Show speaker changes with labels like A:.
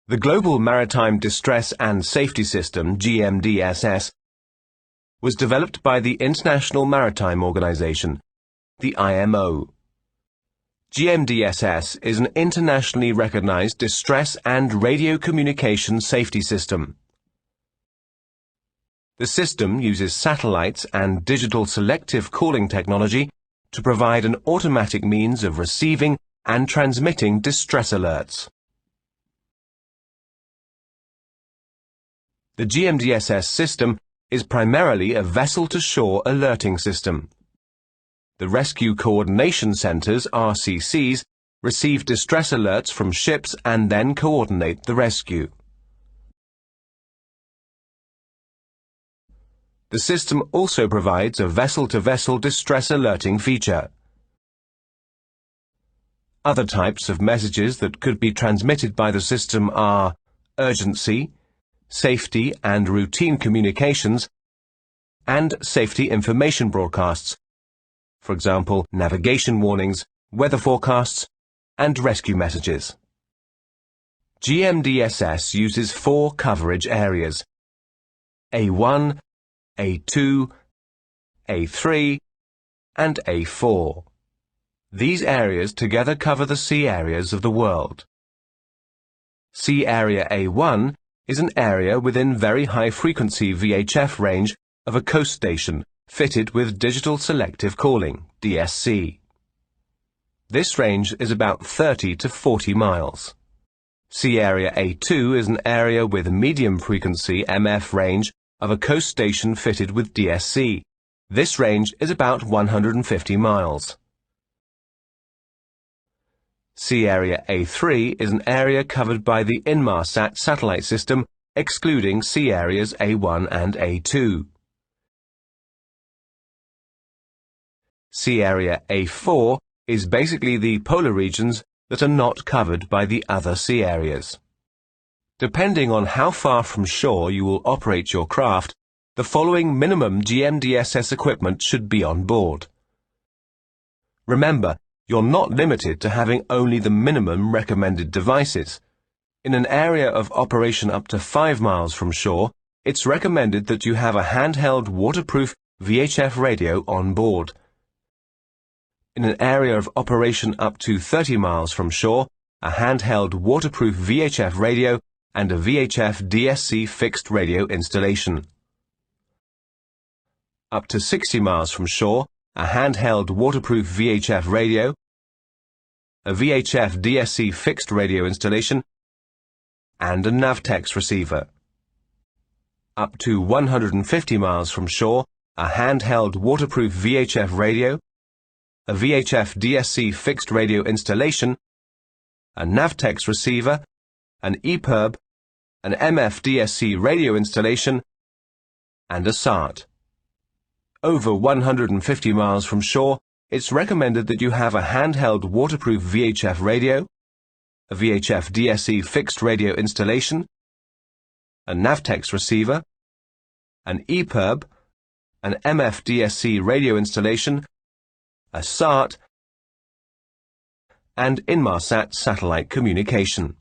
A: The Global Maritime Distress and Safety System, GMDSS, was developed by the International Maritime Organization, the IMO. GMDSS is an internationally recognized distress and radio communication safety system. The system uses satellites and digital selective calling technology to provide an automatic means of receiving and transmitting distress alerts. The GMDSS system is primarily a vessel-to-shore alerting system. The Rescue Coordination Centers, RCCs, receive distress alerts from ships and then coordinate the rescue. The system also provides a vessel-to-vessel distress alerting feature. Other types of messages that could be transmitted by the system are urgency, safety and routine communications, and safety information broadcasts, for example, navigation warnings, weather forecasts, and rescue messages. GMDSS uses 4 coverage areas: A1, A2, A3, and A4. These areas together cover the sea areas of the world. Sea Area A1 is an area within very high-frequency VHF range of a coast station fitted with digital selective calling, DSC. This range is about 30 to 40 miles. Sea Area A2 is an area with medium-frequency MF range of a coast station fitted with DSC. This range is about 150 miles. Sea Area A3 is an area covered by the Inmarsat satellite system, excluding sea areas A1 and A2. Sea Area A4 is basically the polar regions that are not covered by the other sea areas. Depending on how far from shore you will operate your craft, the following minimum GMDSS equipment should be on board. Remember, you're not limited to having only the minimum recommended devices. In an area of operation up to 5 miles from shore, it's recommended that you have a handheld waterproof VHF radio on board. In an area of operation up to 30 miles from shore, a handheld waterproof VHF radio and a VHF DSC fixed radio installation. Up to 60 miles from shore, a handheld waterproof VHF radio, a VHF DSC fixed radio installation, and a Navtex receiver. Up to 150 miles from shore, a handheld waterproof VHF radio, a VHF DSC fixed radio installation, a Navtex receiver, an EPIRB, an MF DSC radio installation, and a SART. Over 150 miles from shore, it's recommended that you have a handheld waterproof VHF radio, a VHF DSC fixed radio installation, a Navtex receiver, an EPIRB, an MF DSC radio installation, a SART, and Inmarsat satellite communication.